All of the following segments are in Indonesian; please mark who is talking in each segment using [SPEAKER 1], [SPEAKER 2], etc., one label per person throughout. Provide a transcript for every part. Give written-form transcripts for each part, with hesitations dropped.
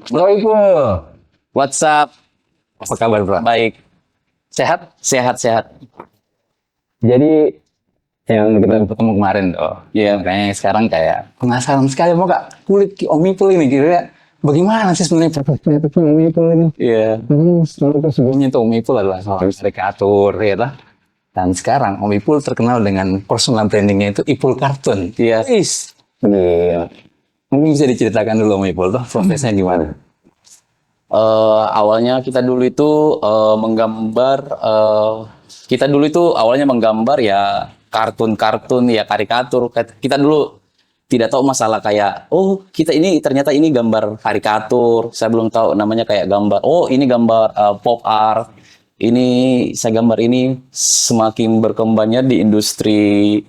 [SPEAKER 1] Bro Ipul,
[SPEAKER 2] What's up?
[SPEAKER 1] apa kabar bro?
[SPEAKER 2] Baik.
[SPEAKER 1] Sehat?
[SPEAKER 2] Sehat.
[SPEAKER 1] Jadi yang kita ketemu kemarin tuh,
[SPEAKER 2] Iya.
[SPEAKER 1] makanya sekarang kayak penasaran sekali mau gak kulit Om Ipul ini kira bagaimana sih sebenarnya prosesnya Om Ipul ini?
[SPEAKER 2] Iya.
[SPEAKER 1] Sebelumnya tuh Om Ipul adalah seorang karikatur, ya lah. Dan sekarang Om Ipul terkenal dengan personal brandingnya itu Ipul Kartun.
[SPEAKER 2] Iya.
[SPEAKER 1] Iya. Mungkin bisa diceritakan dulu Om Ipul tuh prosesnya gimana?
[SPEAKER 2] Awalnya kita dulu itu menggambar. Kita dulu itu awalnya menggambar ya kartun-kartun ya karikatur. Kita dulu tidak tahu masalah kayak kita ini ternyata ini gambar karikatur. Saya belum tahu namanya kayak gambar. Ini gambar pop art. Ini saya gambar ini semakin berkembangnya di industri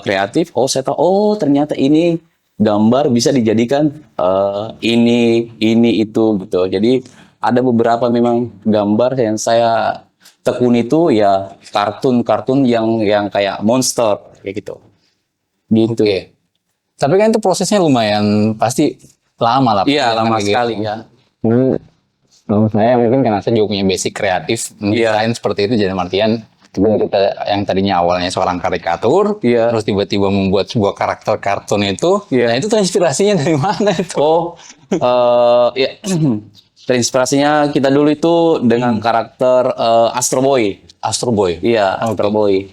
[SPEAKER 2] kreatif. Saya tahu ternyata ini gambar bisa dijadikan ini itu gitu. Jadi ada beberapa memang gambar yang saya tekuni itu ya kartun-kartun yang kayak monster kayak gitu. Gitu.
[SPEAKER 1] Oke. Tapi kan itu prosesnya lumayan pasti lama lah.
[SPEAKER 2] Iya, lama
[SPEAKER 1] Kayak
[SPEAKER 2] sekali
[SPEAKER 1] gitu.
[SPEAKER 2] ya.
[SPEAKER 1] Kalau saya mungkin karena saya juga punya basic kreatif, desain seperti itu jadi artian kita yang tadinya awalnya seorang karikatur,
[SPEAKER 2] Iya.
[SPEAKER 1] terus tiba-tiba membuat sebuah karakter kartun itu,
[SPEAKER 2] Iya.
[SPEAKER 1] nah itu terinspirasinya dari mana itu?
[SPEAKER 2] Ya terinspirasinya kita dulu itu dengan karakter Astro Boy.
[SPEAKER 1] Astro Boy.
[SPEAKER 2] Iya, Astro Boy.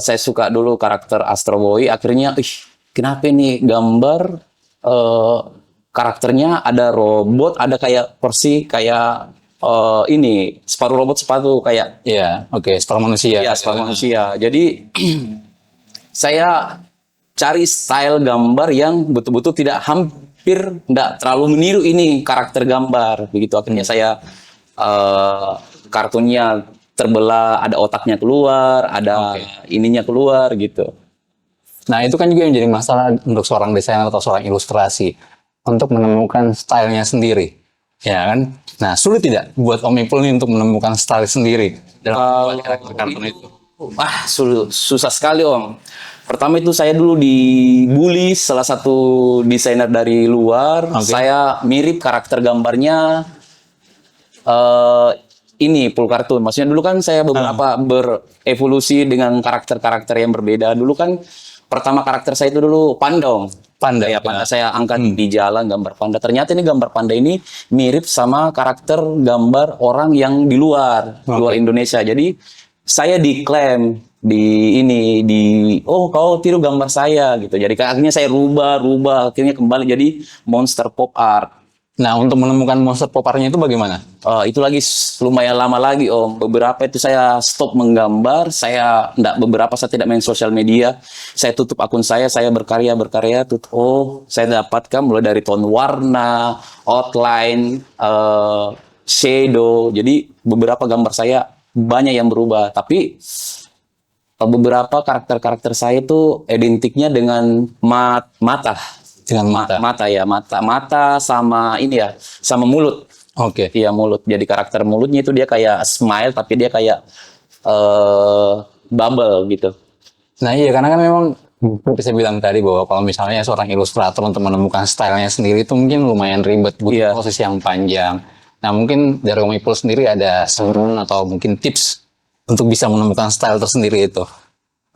[SPEAKER 2] Saya suka dulu karakter Astro Boy. Akhirnya, kenapa nih gambar karakternya ada robot, ada kayak porsi kayak ini separuh robot sepatu kayak
[SPEAKER 1] Iya, oke, separuh manusia.
[SPEAKER 2] ya separuh manusia. Jadi saya cari style gambar yang betul-betul hampir tidak terlalu meniru ini karakter gambar. Begitu akhirnya saya kartunnya terbelah, ada otaknya keluar, ada ininya keluar gitu.
[SPEAKER 1] Nah itu kan juga yang menjadi masalah untuk seorang desainer atau seorang ilustrasi untuk menemukan stylenya sendiri, ya kan? Nah sulit tidak buat Om Ipul ini untuk menemukan style sendiri dalam membuat karakter kartun itu?
[SPEAKER 2] Susah sekali Om. Pertama itu saya dulu dibully salah satu desainer dari luar. Saya mirip karakter gambarnya ini full kartun. Maksudnya dulu kan saya beberapa berevolusi dengan karakter-karakter yang berbeda. Dulu kan pertama karakter saya itu dulu panda Om.
[SPEAKER 1] Panda
[SPEAKER 2] Ya, panda saya angkat di jalan gambar panda. Ternyata ini gambar panda ini mirip sama karakter gambar orang yang di luar Indonesia. Jadi saya diklaim kau tiru gambar saya gitu. Jadi akhirnya saya rubah akhirnya kembali jadi monster pop art.
[SPEAKER 1] Nah untuk menemukan monster pop art-nya itu bagaimana?
[SPEAKER 2] Itu lagi lumayan lama lagi Om. Beberapa itu saya stop menggambar, saya tidak main sosial media. Saya tutup akun saya berkarya tutup. Saya dapatkan mulai dari tone warna, outline, shadow. Jadi beberapa gambar saya banyak yang berubah, tapi beberapa karakter-karakter saya itu identiknya dengan mata.
[SPEAKER 1] Dengan mata.
[SPEAKER 2] Mata sama ini ya, sama mulut.
[SPEAKER 1] Oke.
[SPEAKER 2] Iya, mulut. Jadi karakter mulutnya itu dia kayak smile tapi dia kayak bubble gitu.
[SPEAKER 1] Nah iya karena kan memang seperti saya bilang tadi bahwa kalau misalnya seorang ilustrator untuk menemukan stylenya sendiri itu mungkin lumayan ribet, butuh proses yang panjang. Nah mungkin dari Om Ipul sendiri ada saran atau mungkin tips untuk bisa menemukan style tersendiri itu?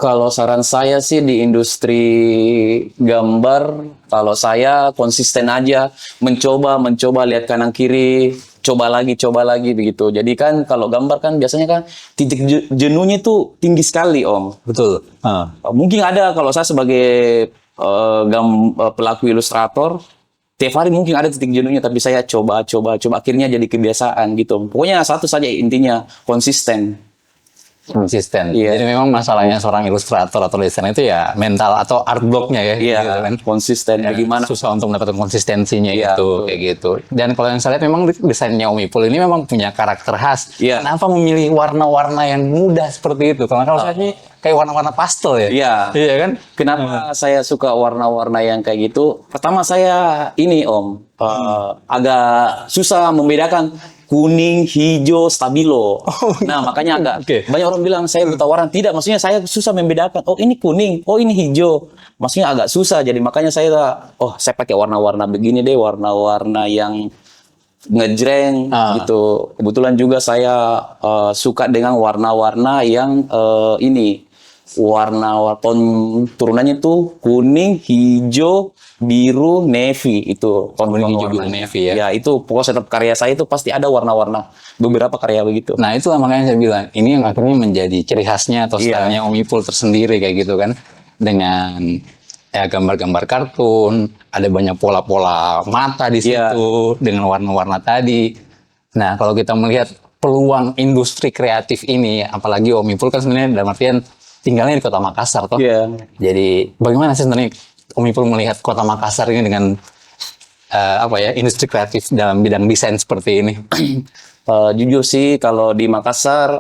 [SPEAKER 2] Kalau saran saya sih di industri gambar, kalau saya konsisten aja, mencoba lihat kanan kiri, coba lagi begitu. Jadi kan kalau gambar kan biasanya kan titik jenuhnya itu tinggi sekali Om.
[SPEAKER 1] Betul.
[SPEAKER 2] Mungkin ada kalau saya sebagai pelaku ilustrator, tiap hari mungkin ada titik jenuhnya, tapi saya coba akhirnya jadi kebiasaan gitu. Pokoknya satu saja intinya, konsisten.
[SPEAKER 1] Jadi memang masalahnya seorang ilustrator atau desainer itu ya mental atau art block-nya ya.
[SPEAKER 2] Iya,
[SPEAKER 1] gitu kan.
[SPEAKER 2] konsisten. Bagaimana?
[SPEAKER 1] Susah untuk mendapatkan konsistensinya itu kayak gitu. Dan kalau yang saya lihat memang desainnya Om Ipul ini memang punya karakter khas.
[SPEAKER 2] Iya.
[SPEAKER 1] Kenapa memilih warna-warna yang mudah seperti itu? Karena kalau saya sih kayak warna-warna pastel ya.
[SPEAKER 2] Iya.
[SPEAKER 1] Iya kan?
[SPEAKER 2] Kenapa saya suka warna-warna yang kayak gitu? Pertama saya ini Om, agak susah membedakan kuning, hijau, stabilo. Nah, makanya agak
[SPEAKER 1] Oke.
[SPEAKER 2] banyak orang bilang saya buta warna. Tidak, maksudnya saya susah membedakan. Oh, ini kuning, oh ini hijau. Maksudnya agak susah. Jadi makanya saya saya pakai warna-warna begini deh, warna-warna yang ngejreng gitu. Kebetulan juga saya suka dengan warna-warna yang ini warna ton turunannya tuh kuning, hijau, biru, navy itu
[SPEAKER 1] Kuning, hijau,
[SPEAKER 2] warna
[SPEAKER 1] biru, navy ya.
[SPEAKER 2] Ya itu pokoknya setiap karya saya itu pasti ada warna-warna beberapa karya begitu.
[SPEAKER 1] Nah itu makanya saya bilang ini yang akhirnya menjadi ciri khasnya atau stylenya Om Ipul tersendiri kayak gitu kan, dengan ya gambar-gambar kartun, ada banyak pola-pola mata di situ dengan warna-warna tadi. Nah kalau kita melihat peluang industri kreatif ini, apalagi Om Ipul kan sebenarnya dalam artian tinggalnya di Kota Makassar toh. Jadi bagaimana sih sebenarnya Om Ipul melihat Kota Makassar ini dengan industri kreatif dalam bidang desain seperti ini?
[SPEAKER 2] Jujur sih kalau di Makassar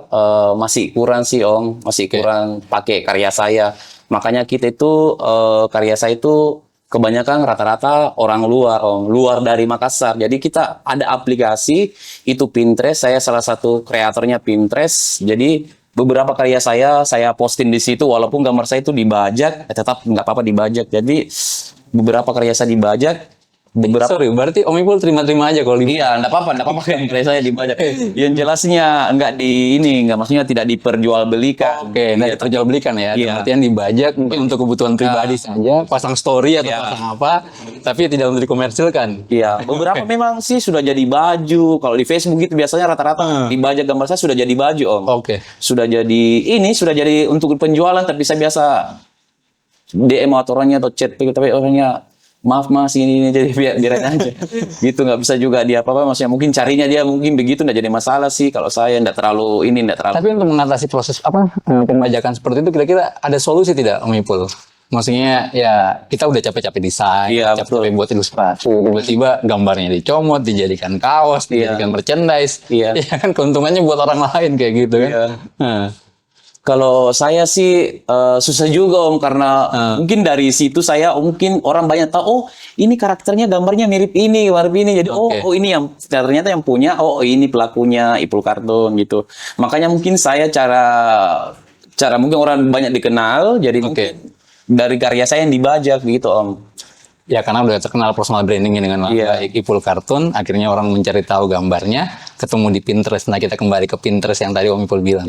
[SPEAKER 2] masih kurang sih Om, masih kurang pakai karya saya. Makanya kita itu karya saya itu kebanyakan rata-rata orang luar Om, luar dari Makassar. Jadi kita ada aplikasi itu Pinterest, saya salah satu kreatornya Pinterest. Jadi beberapa karya saya posting di situ walaupun gambar saya itu dibajak, tetap nggak apa-apa dibajak. Jadi beberapa karya saya dibajak.
[SPEAKER 1] Sorry, berarti Om Ipul terima-terima aja kalau
[SPEAKER 2] Iya, enggak apa-apa karya saya dibajak. Yang jelasnya enggak enggak maksudnya tidak diperjualbelikan.
[SPEAKER 1] Oke, nah diperjualbelikan ya. Dalam artian dibajak mungkin untuk kebutuhan pribadi saja, pasang story atau pasang apa, tapi tidak untuk dikomersilkan.
[SPEAKER 2] Iya, beberapa memang sih sudah jadi baju. Kalau di Facebook itu biasanya rata-rata dibajak gambar saya sudah jadi baju, Om.
[SPEAKER 1] Oke.
[SPEAKER 2] Sudah jadi untuk penjualan, tapi saya biasa DM atau orangnya atau chat, tapi orangnya maaf mas ini jadi biarin aja gitu, nggak bisa juga dia apa maksudnya mungkin carinya dia mungkin begitu nggak jadi masalah sih kalau saya nggak terlalu.
[SPEAKER 1] Tapi untuk mengatasi proses pembajakan seperti itu kira-kira ada solusi tidak Om Ipul? Maksudnya ya kita udah capek-capek desain, capek-capek buat ilustrasi, tiba-tiba gambarnya dicomot, dijadikan kaos, dijadikan merchandise, ya kan keuntungannya buat orang lain kayak gitu kan.
[SPEAKER 2] Kalau saya sih susah juga Om, karena mungkin dari situ mungkin orang banyak tahu, oh ini karakternya gambarnya mirip ini, jadi oh ini yang ternyata yang punya, oh ini pelakunya Ipul Kartun gitu. Makanya mungkin saya cara mungkin orang banyak dikenal, jadi mungkin dari karya saya yang dibajak gitu Om.
[SPEAKER 1] Ya karena udah terkenal personal brandingnya dengan baik Ipul Kartun, akhirnya orang mencari tahu gambarnya, ketemu di Pinterest. Nah kita kembali ke Pinterest yang tadi Om Ipul bilang.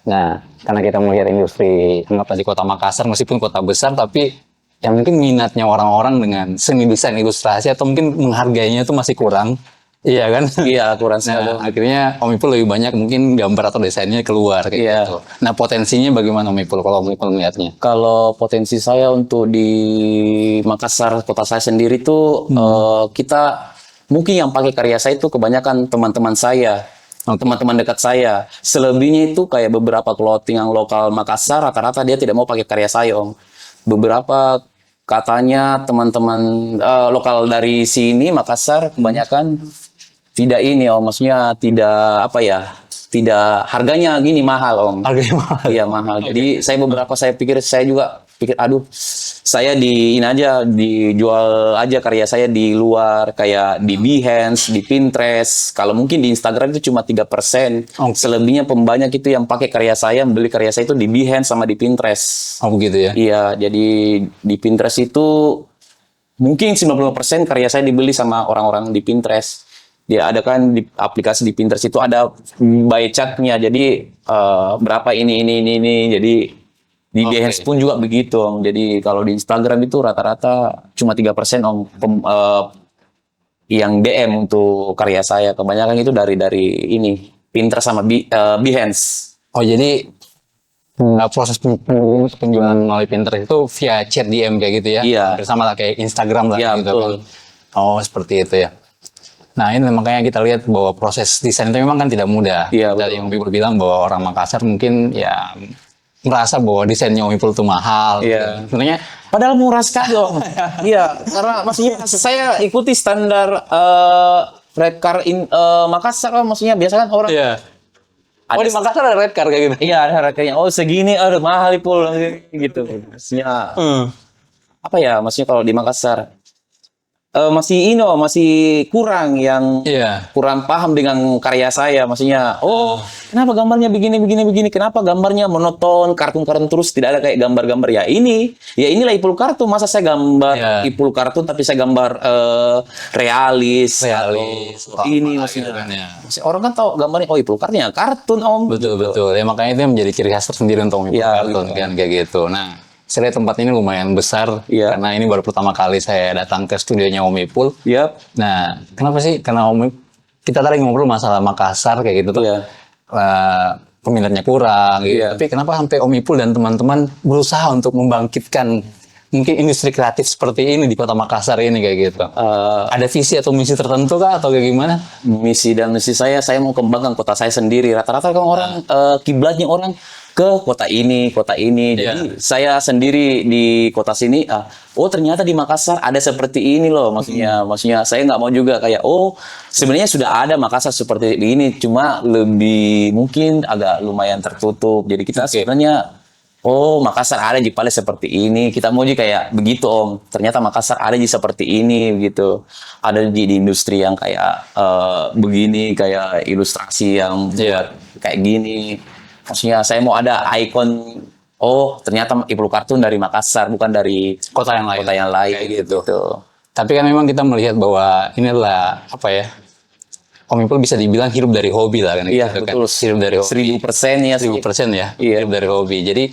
[SPEAKER 1] Nah karena kita melihat industri anggap di Kota Makassar, meskipun kota besar, tapi yang mungkin minatnya orang-orang dengan seni desain ilustrasi atau mungkin menghargainya itu masih kurang. Iya kan?
[SPEAKER 2] Iya, kurang sekali.
[SPEAKER 1] Nah, akhirnya Om Ipul lebih banyak mungkin gambar atau desainnya keluar kayak gitu. Nah, potensinya bagaimana Om Ipul kalau Om Ipul melihatnya?
[SPEAKER 2] Kalau potensi saya untuk di Makassar, kota saya sendiri tuh kita mungkin yang pakai karya saya itu kebanyakan teman-teman saya. Teman-teman dekat saya. Selebihnya itu kayak beberapa clothing yang lokal Makassar, rata-rata dia tidak mau pakai karya saya, Om. Beberapa katanya teman-teman lokal dari sini Makassar kebanyakan tidak ini Om, maksudnya tidak tidak harganya gini mahal Om.
[SPEAKER 1] Harganya mahal.
[SPEAKER 2] Iya mahal. Jadi saya juga pikir aduh saya dijual aja karya saya di luar kayak di Behance, di Pinterest. Kalau mungkin di Instagram itu cuma 3%. Selebihnya pembanyak itu yang pakai karya saya, beli karya saya itu di Behance sama di Pinterest.
[SPEAKER 1] Oh begitu ya.
[SPEAKER 2] Iya, jadi di Pinterest itu mungkin 90% karya saya dibeli sama orang-orang di Pinterest. Dia ada kan di aplikasi di Pinterest itu ada buy chart-nya. Jadi berapa ini. Jadi di Behance pun juga begitu Om. Jadi kalau di Instagram itu rata-rata cuma 3% Om yang DM untuk karya saya. Kebanyakan itu dari ini Pinterest sama Behance.
[SPEAKER 1] Oh jadi proses penjualan melalui Pinterest itu via chat DM kayak gitu ya?
[SPEAKER 2] Iya.
[SPEAKER 1] Bersama lah kayak Instagram lah gitu
[SPEAKER 2] betul.
[SPEAKER 1] kan? Oh seperti itu ya. Nah ini makanya kita lihat bahwa proses desain itu memang kan tidak mudah.
[SPEAKER 2] Iya,
[SPEAKER 1] Dari yang Ipul bilang bahwa orang Makassar mungkin ya merasa bahwa desainnya Om Ipul itu mahal.
[SPEAKER 2] Iya.
[SPEAKER 1] Sebenarnya
[SPEAKER 2] Padahal murah sekali Om. Iya, karena maksudnya saya ikuti standar red car Makassar Om. Maksudnya biasa kan orang
[SPEAKER 1] Oh di Makassar ada red car kayak gitu?
[SPEAKER 2] Iya ada red carnya. Oh segini, aduh mahal Ipul gitu. Maksudnya apa ya? Maksudnya kalau di Makassar masih kurang yang
[SPEAKER 1] Iya.
[SPEAKER 2] kurang paham dengan karya saya. Maksudnya, oh, kenapa gambarnya begini, begini, begini? Kenapa gambarnya monoton, kartun-kartun terus, tidak ada kayak gambar-gambar ya inilah Ipul kartun. Masa saya gambar
[SPEAKER 1] Iya.
[SPEAKER 2] Ipul kartun, tapi saya gambar realis,
[SPEAKER 1] Realis.
[SPEAKER 2] atau ini
[SPEAKER 1] Gitu
[SPEAKER 2] maksudnya.
[SPEAKER 1] kan ya.
[SPEAKER 2] Orang kan tahu gambarnya, oh Ipul kartun ya kartun om.
[SPEAKER 1] Betul betul. Ya makanya itu yang menjadi ciri khas tersendiri untuk Om Ipul
[SPEAKER 2] Iya,
[SPEAKER 1] Kartun
[SPEAKER 2] gitu.
[SPEAKER 1] kan kayak gitu. Nah, saya lihat tempat ini lumayan besar
[SPEAKER 2] Iya.
[SPEAKER 1] karena ini baru pertama kali saya datang ke studionya Om Ipul.
[SPEAKER 2] Yap.
[SPEAKER 1] Nah, kenapa sih? Karena kita tadi ngobrol masalah Makassar kayak gitu tuh.
[SPEAKER 2] Iya.
[SPEAKER 1] Peminatnya kurang gitu.
[SPEAKER 2] Iya.
[SPEAKER 1] Tapi kenapa sampai Om Ipul dan teman-teman berusaha untuk membangkitkan mungkin industri kreatif seperti ini di Kota Makassar ini kayak gitu? Ada visi atau misi tertentu kah atau kayak gimana?
[SPEAKER 2] Misi dan misi saya mau kembangkan kota saya sendiri. Rata-rata kan orang kiblatnya orang ke kota ini. Jadi saya sendiri di kota sini, oh ternyata di Makassar ada seperti ini loh. Maksudnya saya nggak mau juga kayak, oh sebenarnya sudah ada Makassar seperti ini, cuma lebih mungkin agak lumayan tertutup. Jadi kita sebenarnya, oh Makassar ada di Pale seperti ini. Kita mau juga kayak begitu om. Ternyata Makassar ada di seperti ini gitu. Ada di industri yang kayak begini, kayak ilustrasi yang kayak gini. Maksudnya saya mau ada ikon. Oh ternyata Ipul Kartun dari Makassar, bukan dari
[SPEAKER 1] Kota yang lain.
[SPEAKER 2] kota yang lain
[SPEAKER 1] Kayak gitu.
[SPEAKER 2] gitu.
[SPEAKER 1] Tapi kan memang kita melihat bahwa ini adalah apa ya? Om Ipul bisa dibilang hidup dari hobi lah kan?
[SPEAKER 2] Iya
[SPEAKER 1] gitu
[SPEAKER 2] betul.
[SPEAKER 1] Kan? Hidup dari hobi.
[SPEAKER 2] 1000% ya.
[SPEAKER 1] 1000% ya.
[SPEAKER 2] Iya.
[SPEAKER 1] Hidup dari hobi. Jadi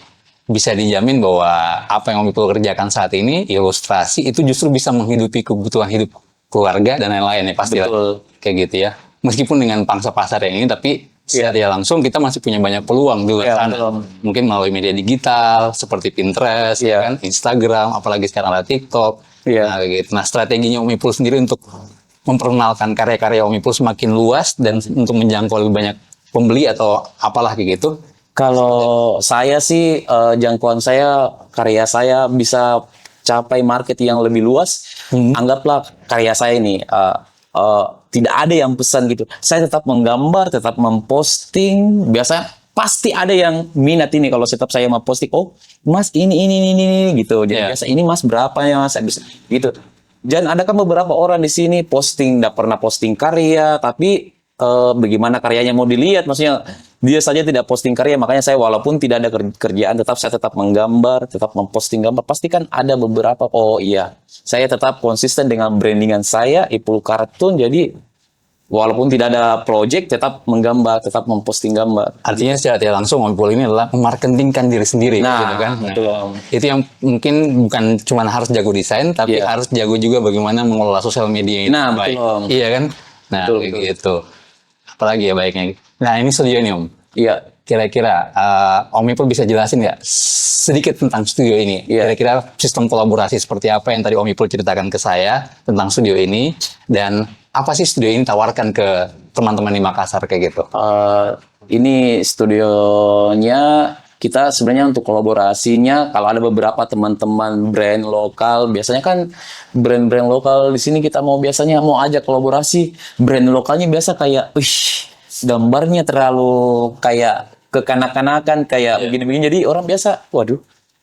[SPEAKER 1] bisa dijamin bahwa apa yang Om Ipul kerjakan saat ini, ilustrasi itu justru bisa menghidupi kebutuhan hidup keluarga dan lain-lain ya pasti lah.
[SPEAKER 2] Betul.
[SPEAKER 1] Kayak gitu ya. Meskipun dengan pangsa pasar yang ini, tapi secara langsung kita masih punya banyak peluang di luar
[SPEAKER 2] Iya,
[SPEAKER 1] sana.
[SPEAKER 2] betul.
[SPEAKER 1] Mungkin melalui media digital seperti Pinterest,
[SPEAKER 2] Iya.
[SPEAKER 1] kan, Instagram, apalagi sekarang ada TikTok.
[SPEAKER 2] Iya.
[SPEAKER 1] Nah, kayak gitu. Nah, strateginya Om Ipul sendiri untuk memperkenalkan karya-karya Om Ipul semakin luas dan untuk menjangkau lebih banyak pembeli atau apalah kayak gitu.
[SPEAKER 2] Kalau saya sih jangkauan saya, karya saya bisa capai market yang lebih luas. Anggaplah karya saya ini tidak ada yang pesan gitu. Saya tetap menggambar, tetap memposting. Biasa pasti ada yang minat ini kalau setiap saya mau posting. Oh, Mas ini gitu. Jadi biasa ini Mas berapa ya Mas? Bisa gitu. Dan ada kan beberapa orang di sini posting, tidak pernah posting karya, tapi bagaimana karyanya mau dilihat, maksudnya dia saja tidak posting karya. Makanya saya walaupun tidak ada kerjaan, saya tetap menggambar, tetap memposting gambar. Pasti kan ada beberapa, oh iya, saya tetap konsisten dengan brandingan saya, Ipul Kartun. Jadi walaupun tidak ada project, tetap menggambar, tetap memposting gambar.
[SPEAKER 1] Artinya secara tidak langsung Om Ipul ini adalah memarketingkan diri sendiri, gitu kan? Nah,
[SPEAKER 2] betul.
[SPEAKER 1] itu yang mungkin bukan cuma harus jago desain, tapi harus jago juga bagaimana mengelola sosial media ini.
[SPEAKER 2] Nah,
[SPEAKER 1] baik.
[SPEAKER 2] betul, Om.
[SPEAKER 1] Iya kan? Nah,
[SPEAKER 2] Betul,
[SPEAKER 1] kayak gitu. Apalagi ya baiknya. Nah, ini studio ini Om.
[SPEAKER 2] Iya.
[SPEAKER 1] Kira-kira Om Ipul bisa jelasin nggak sedikit tentang studio ini?
[SPEAKER 2] Iya.
[SPEAKER 1] Kira-kira sistem kolaborasi seperti apa yang tadi Om Ipul ceritakan ke saya tentang studio ini, dan apa sih studio ini tawarkan ke teman-teman di Makassar kayak gitu?
[SPEAKER 2] Ini studionya kita sebenarnya untuk kolaborasinya, kalau ada beberapa teman-teman brand lokal, biasanya kan brand-brand lokal di sini kita biasanya mau ajak kolaborasi. Brand lokalnya biasa kayak, wih, gambarnya terlalu kayak kekanak-kanakan, kayak begini-begini. Jadi orang biasa, waduh,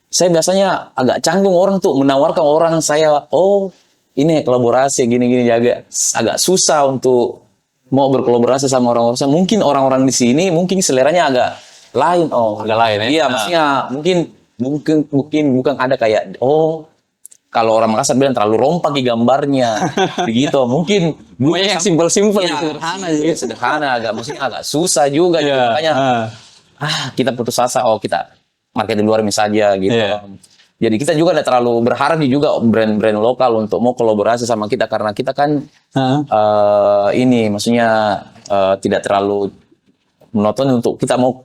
[SPEAKER 2] saya biasanya agak canggung orang tuh menawarkan orang saya, oh ini kolaborasi gini-gini, agak susah untuk mau berkolaborasi sama orang-orang. Mungkin orang-orang di sini mungkin seleranya agak lain,
[SPEAKER 1] Agak lain ya?
[SPEAKER 2] Iya, maksudnya mungkin bukan ada kayak, oh kalau orang Makassar bilang terlalu rompak di gambarnya, begitu. Mungkin
[SPEAKER 1] yang simpel-simpel,
[SPEAKER 2] sederhana, sederhana, maksudnya agak susah juga. Gitu. Makanya kita putus asa, kita market di luar misalnya gitu. Jadi kita juga tidak terlalu berharap juga brand-brand lokal untuk mau kolaborasi sama kita, karena kita kan ini maksudnya tidak terlalu monoton untuk kita mau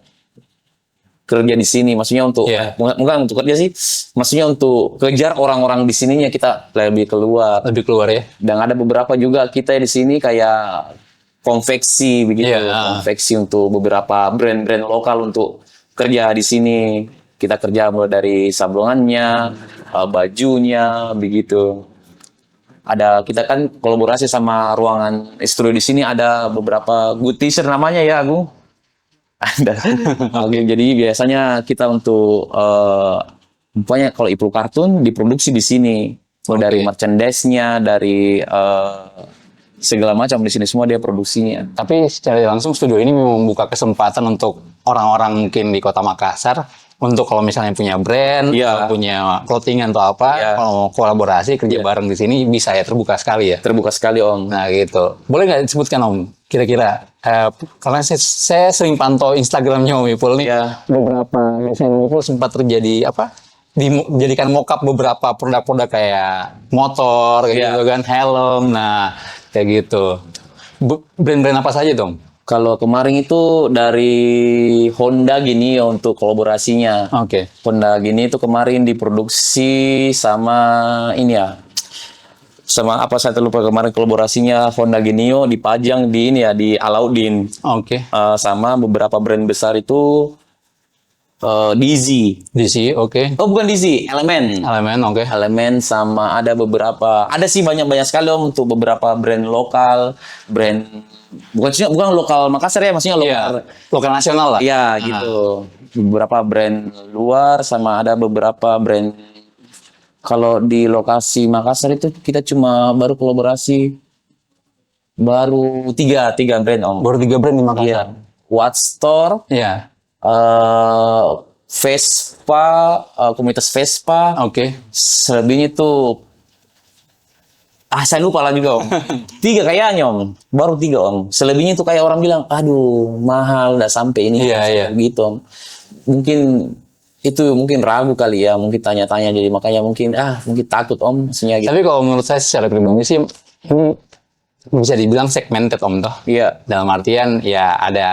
[SPEAKER 2] kerja di sini, maksudnya untuk bukan untuk kerja sih, maksudnya untuk kejar orang-orang di sininya kita lebih keluar
[SPEAKER 1] ya.
[SPEAKER 2] Dan ada beberapa juga kita di sini kayak konveksi begitu, konveksi untuk beberapa brand-brand lokal untuk kerja di sini. Kita kerja mulai dari sablonannya, bajunya begitu. Kita kan kolaborasi sama ruangan studio di sini, ada beberapa good teaser namanya ya, Agung. Oke, jadi biasanya kita untuk pokoknya kalau Ipul Kartun diproduksi di sini. Mulai dari
[SPEAKER 1] Oke.
[SPEAKER 2] merchandise-nya, dari segala macam di sini semua dia produksinya.
[SPEAKER 1] Tapi secara langsung studio ini memang membuka kesempatan untuk orang-orang mungkin di Kota Makassar untuk kalau misalnya punya brand,
[SPEAKER 2] Iya.
[SPEAKER 1] atau punya clothingan atau apa,
[SPEAKER 2] Iya.
[SPEAKER 1] kalau mau kolaborasi kerja
[SPEAKER 2] Iya.
[SPEAKER 1] bareng di sini bisa ya, terbuka sekali ya.
[SPEAKER 2] Terbuka sekali Om.
[SPEAKER 1] Nah gitu. Boleh nggak disebutkan Om? Kira-kira, karena saya sering pantau Instagramnya Om Ipul nih.
[SPEAKER 2] Iya.
[SPEAKER 1] Beberapa misalnya Om Ipul sempat terjadi apa? Dijadikan mock-up beberapa produk-produk kayak motor, kayak
[SPEAKER 2] Iya.
[SPEAKER 1] gitu kan, helm. Nah kayak gitu. Brand-brand apa saja dong?
[SPEAKER 2] Kalau kemarin itu dari Honda gini ya untuk kolaborasinya.
[SPEAKER 1] Oke.
[SPEAKER 2] Honda gini itu kemarin diproduksi sama ini ya. Sama apa saya lupa kemarin kolaborasinya Honda Genio dipajang di ini ya di Alauddin.
[SPEAKER 1] Oke.
[SPEAKER 2] Sama beberapa brand besar itu Dizzy.
[SPEAKER 1] DC, oke.
[SPEAKER 2] Oh bukan Dizzy, Elemen.
[SPEAKER 1] Elemen, oke.
[SPEAKER 2] Elemen sama ada beberapa, ada sih banyak sekali Om untuk beberapa brand lokal, brand bukan lokal Makassar ya, maksudnya lokal.
[SPEAKER 1] Iya. Lokal nasional lah.
[SPEAKER 2] Iya gitu. Beberapa brand luar sama ada beberapa brand. Kalau di lokasi Makassar itu kita cuma baru kolaborasi baru tiga brand Om.
[SPEAKER 1] Baru 3 brand di
[SPEAKER 2] Iya.
[SPEAKER 1] Makassar.
[SPEAKER 2] Watch Store,
[SPEAKER 1] Iya.
[SPEAKER 2] Vespa, komunitas Vespa.
[SPEAKER 1] Oke.
[SPEAKER 2] Selebihnya itu saya lupa lah juga Om. 3 kayaknya Om. Baru 3 Om. Selebihnya itu kayak orang bilang, aduh mahal, nggak sampai ini.
[SPEAKER 1] Iya, iya.
[SPEAKER 2] Gitu Om. Mungkin ragu kali ya, mungkin tanya-tanya jadi makanya mungkin takut Om, maksudnya gitu.
[SPEAKER 1] Tapi kalau menurut saya secara pribadi sih ini bisa dibilang segmented Om toh.
[SPEAKER 2] Iya.
[SPEAKER 1] Dalam artian ya ada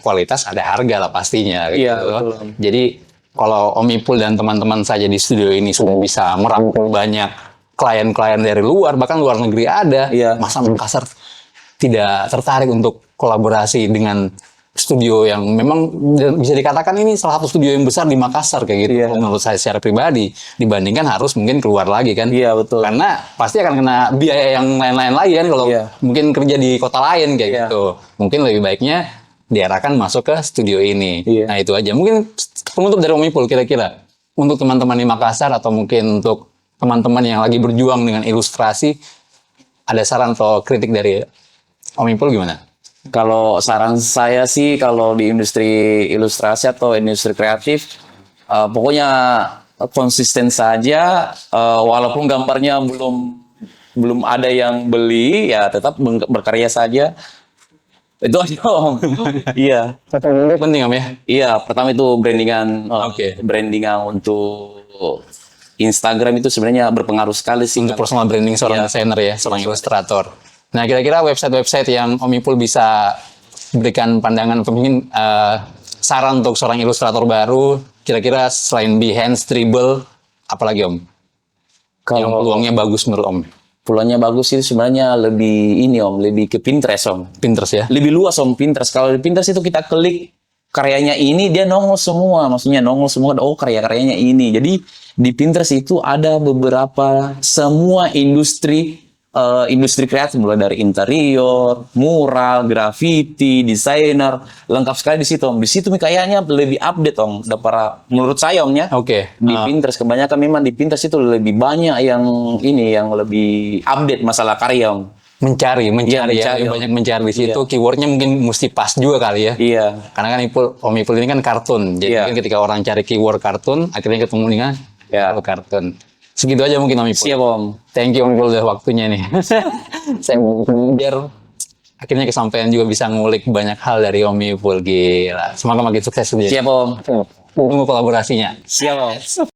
[SPEAKER 1] kualitas, ada harga lah pastinya.
[SPEAKER 2] Iya,
[SPEAKER 1] gitu.
[SPEAKER 2] betul, Om.
[SPEAKER 1] Jadi kalau Om Ipul dan teman-teman saja di studio ini sudah bisa merangkul banyak klien-klien dari luar, bahkan luar negeri ada.
[SPEAKER 2] Iya.
[SPEAKER 1] Masa Makassar tidak tertarik untuk kolaborasi dengan studio yang memang bisa dikatakan ini salah satu studio yang besar di Makassar kayak gitu.
[SPEAKER 2] Iya.
[SPEAKER 1] Kalau menurut saya secara pribadi dibandingkan harus mungkin keluar lagi kan.
[SPEAKER 2] Iya, betul.
[SPEAKER 1] Karena pasti akan kena biaya yang lain-lain lagi kan kalau
[SPEAKER 2] Iya.
[SPEAKER 1] mungkin kerja di kota lain kayak
[SPEAKER 2] Iya.
[SPEAKER 1] gitu. Mungkin lebih baiknya diarahkan masuk ke studio ini.
[SPEAKER 2] Iya.
[SPEAKER 1] Nah itu aja. Mungkin penutup dari Om Ipul kira-kira untuk teman-teman di Makassar atau mungkin untuk teman-teman yang lagi berjuang dengan ilustrasi, ada saran atau kritik dari Om Ipul gimana?
[SPEAKER 2] Kalau saran saya sih kalau di industri ilustrasi atau industri kreatif, pokoknya konsisten saja, walaupun gambarnya belum ada yang beli, ya tetap berkarya saja. Itu aja Om. Iya.
[SPEAKER 1] Penting Om ya?
[SPEAKER 2] Iya, pertama itu brandingan,
[SPEAKER 1] Oke.
[SPEAKER 2] brandingan untuk Instagram itu sebenarnya berpengaruh sekali sih.
[SPEAKER 1] Untuk personal branding seorang
[SPEAKER 2] Iya.
[SPEAKER 1] desainer ya, seorang ilustrator. Nah, kira-kira website-website yang Om Ipul bisa berikan pandangan atau mungkin saran untuk seorang ilustrator baru, kira-kira selain Behance, Dribbble, apalagi Om? Yang peluangnya bagus menurut Om?
[SPEAKER 2] Peluangnya bagus itu sebenarnya lebih ke Pinterest Om.
[SPEAKER 1] Pinterest ya?
[SPEAKER 2] Lebih luas Om Pinterest. Kalau di Pinterest itu kita klik karyanya ini, dia nongol semua. Maksudnya nongol semua, oh karya-karyanya ini. Jadi di Pinterest itu ada beberapa semua industri kreatif, mulai dari interior, mural, graffiti, desainer, lengkap sekali di situ Om. Di situ kayaknya lebih update Om. Menurut saya Om ya.
[SPEAKER 1] Oke.
[SPEAKER 2] Di Pinterest kebanyakan memang di Pinterest itu lebih banyak yang lebih update masalah karya Om.
[SPEAKER 1] Mencari
[SPEAKER 2] Iya,
[SPEAKER 1] ya,
[SPEAKER 2] mencari,
[SPEAKER 1] lebih
[SPEAKER 2] Om.
[SPEAKER 1] banyak mencari di situ.
[SPEAKER 2] Iya.
[SPEAKER 1] Keywordnya mungkin mesti pas juga kali ya.
[SPEAKER 2] Iya.
[SPEAKER 1] Karena kan Om Ipul ini kan kartun. Jadi
[SPEAKER 2] Iya.
[SPEAKER 1] mungkin ketika orang cari keyword kartun, akhirnya ketemu dengan
[SPEAKER 2] Ya.
[SPEAKER 1] kartun. Segitu aja mungkin Om Ipul.
[SPEAKER 2] Siap Om.
[SPEAKER 1] Thank you Om Ipul udah waktunya nih. Saya mau biar akhirnya kesampaian juga bisa ngulik banyak hal dari Om Ipul. Gila. Semoga makin sukses.
[SPEAKER 2] Siap Om.
[SPEAKER 1] Tunggu kolaborasinya.
[SPEAKER 2] Siap Om.